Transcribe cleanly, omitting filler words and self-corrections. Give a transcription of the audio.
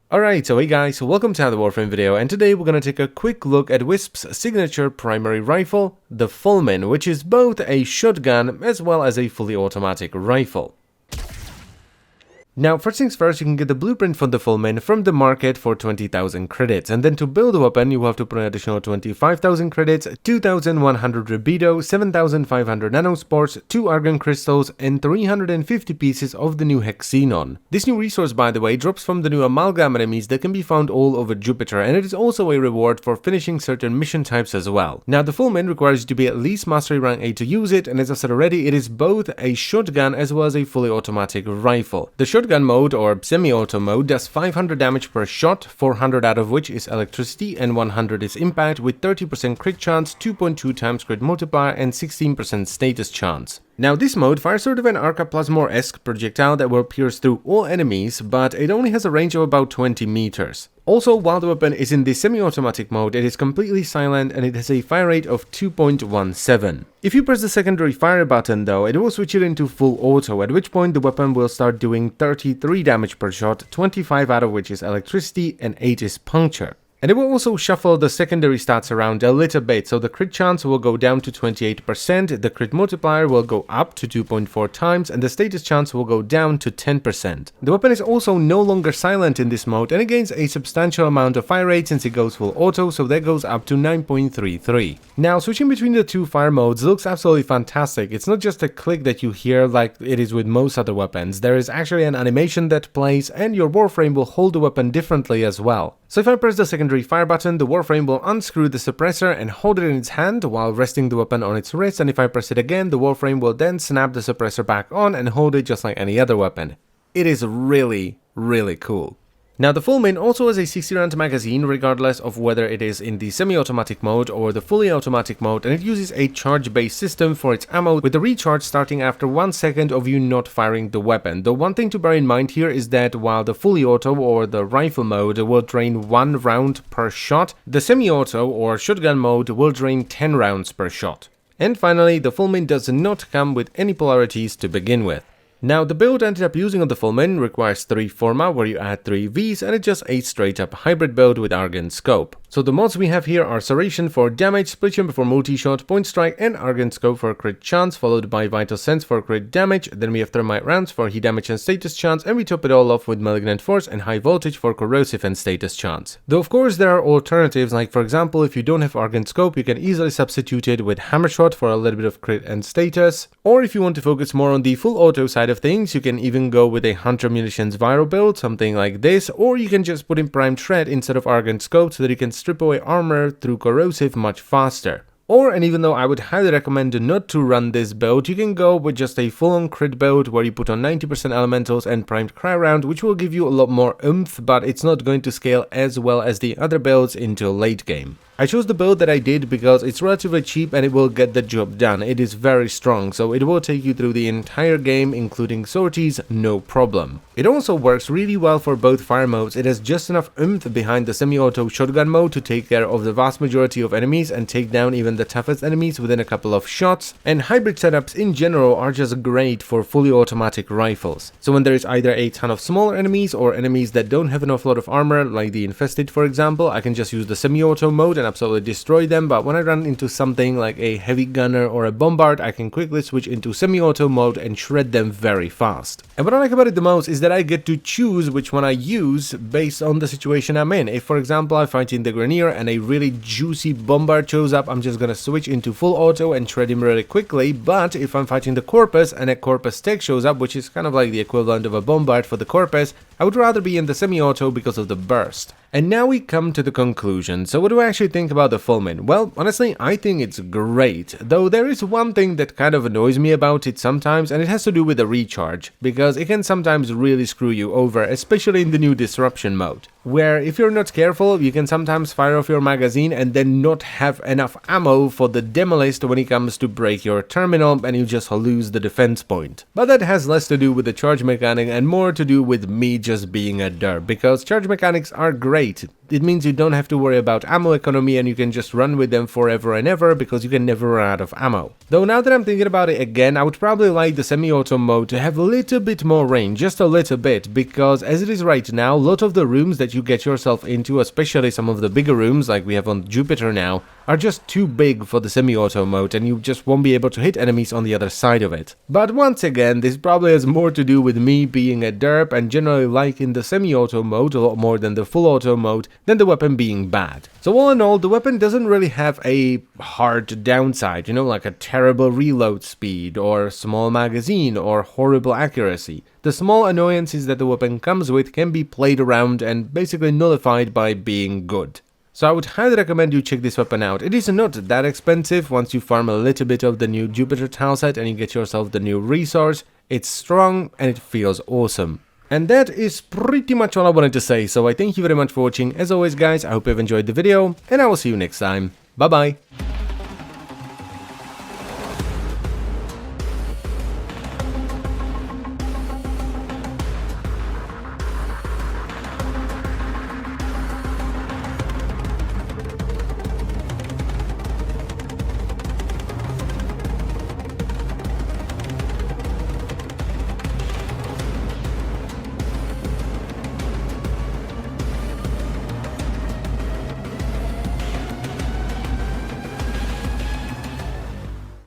Alright, so hey guys, welcome to another Warframe video, and today we're gonna take a quick look at Wisp's signature primary rifle, the Fulmin, which is both a shotgun as well as a fully automatic rifle. Now, first things first, you can get the blueprint for the Fulmin from the market for 20,000 credits, and then to build the weapon, you have to put an additional 25,000 credits, 2,100 Rubido, 7,500 nanospores, 2 argon crystals, and 350 pieces of the new Hexenon. This new resource, by the way, drops from the new amalgam enemies that can be found all over Jupiter, and it is also a reward for finishing certain mission types as well. Now, the Fulmin requires you to be at least Mastery Rank 8 to use it, and as I said already, it is both a shotgun as well as a fully automatic rifle. The shotgun mode or semi-auto mode does 500 damage per shot, 400 out of which is electricity and 100 is impact, with 30% crit chance, 2.2 times crit multiplier and 16% status chance. Now, this mode fires sort of an Arca-Plasmor-esque projectile that will pierce through all enemies, but it only has a range of about 20 meters. Also, while the weapon is in the semi-automatic mode, it is completely silent and it has a fire rate of 2.17. If you press the secondary fire button though, it will switch it into full auto, at which point the weapon will start doing 33 damage per shot, 25 out of which is electricity and 8 is puncture. And it will also shuffle the secondary stats around a little bit, so the crit chance will go down to 28%, the crit multiplier will go up to 2.4 times, and the status chance will go down to 10%. The weapon is also no longer silent in this mode, and it gains a substantial amount of fire rate since it goes full auto, so that goes up to 9.33. Now, switching between the two fire modes looks absolutely fantastic. It's not just a click that you hear like it is with most other weapons. There is actually an animation that plays, and your Warframe will hold the weapon differently as well. So if I press the secondary fire button, the Warframe will unscrew the suppressor and hold it in its hand while resting the weapon on its wrist, and if I press it again, the Warframe will then snap the suppressor back on and hold it just like any other weapon. It is really cool. Now, the Fulmin also has a 60 round magazine regardless of whether it is in the semi-automatic mode or the fully automatic mode, and it uses a charge-based system for its ammo, with the recharge starting after 1 second of you not firing the weapon. The one thing to bear in mind here is that while the fully auto or the rifle mode will drain 1 round per shot, the semi-auto or shotgun mode will drain 10 rounds per shot. And finally, the Fulmin does not come with any polarities to begin with. Now, the build I ended up using on the Fulmin requires 3 Forma, where you add 3 Vs, and it's just a straight up hybrid build with Argon Scope. So the mods we have here are Serration for damage, Split Chamber for multi-shot, Point Strike, and Argon Scope for crit chance, followed by Vital Sense for crit damage. Then we have Thermite Rounds for heat damage and status chance, and we top it all off with Malignant Force and High Voltage for corrosive and status chance. Though of course there are alternatives, like for example, if you don't have Argon Scope, you can easily substitute it with Hammer Shot for a little bit of crit and status. Or if you want to focus more on the full auto side of things, you can even go with a Hunter Munitions Viral build, something like this, or you can just put in Primed Shred instead of Argon Scope so that you can strip away armor through corrosive much faster. Or, and even though I would highly recommend not to run this build, you can go with just a full-on crit build where you put on 90% elementals and primed cryo round, which will give you a lot more oomph, but it's not going to scale as well as the other builds into late game. I chose the build that I did because it's relatively cheap and it will get the job done. It is very strong, so it will take you through the entire game, including sorties, no problem. It also works really well for both fire modes. It has just enough oomph behind the semi-auto shotgun mode to take care of the vast majority of enemies and take down even the toughest enemies within a couple of shots, and hybrid setups in general are just great for fully automatic rifles. So when there is either a ton of smaller enemies or enemies that don't have an awful lot of armor, like the Infested for example, I can just use the semi-auto mode and absolutely destroy them, but when I run into something like a heavy gunner or a bombard, I can quickly switch into semi-auto mode and shred them very fast. And what I like about it the most is that I get to choose which one I use based on the situation I'm in. If for example I'm fighting the Grenier and a really juicy bombard shows up, I'm just gonna switch into full auto and shred him really quickly, but if I'm fighting the Corpus and a Corpus tech shows up, which is kind of like the equivalent of a bombard for the Corpus, I would rather be in the semi-auto because of the burst. And now we come to the conclusion. So what do I actually think about the Fulmin? Well, honestly, I think it's great, though there is one thing that kind of annoys me about it sometimes, and it has to do with the recharge, because it can sometimes really screw you over, especially in the new disruption mode, where if you're not careful, you can sometimes fire off your magazine and then not have enough ammo for the Demolist when it comes to break your terminal, and you just lose the defense point. But that has less to do with the charge mechanic and more to do with me just being a derp, because charge mechanics are great. It means you don't have to worry about ammo economy and you can just run with them forever and ever because you can never run out of ammo. Though now that I'm thinking about it again, I would probably like the semi-auto mode to have a little bit more range, just a little bit, because as it is right now, a lot of the rooms that you get yourself into, especially some of the bigger rooms like we have on Jupiter now, are just too big for the semi-auto mode and you just won't be able to hit enemies on the other side of it. But once again, this probably has more to do with me being a derp and generally liking the semi-auto mode a lot more than the full auto mode than the weapon being bad. So all in all, the weapon doesn't really have a hard downside, you know, like a terrible reload speed or small magazine or horrible accuracy. The small annoyances that the weapon comes with can be played around and basically nullified by being good. So I would highly recommend you check this weapon out. It is not that expensive once you farm a little bit of the new Jupiter tileset and you get yourself the new resource. It's strong and it feels awesome. And that is pretty much all I wanted to say, so I thank you very much for watching. As always guys, I hope you've enjoyed the video and I will see you next time. Bye bye!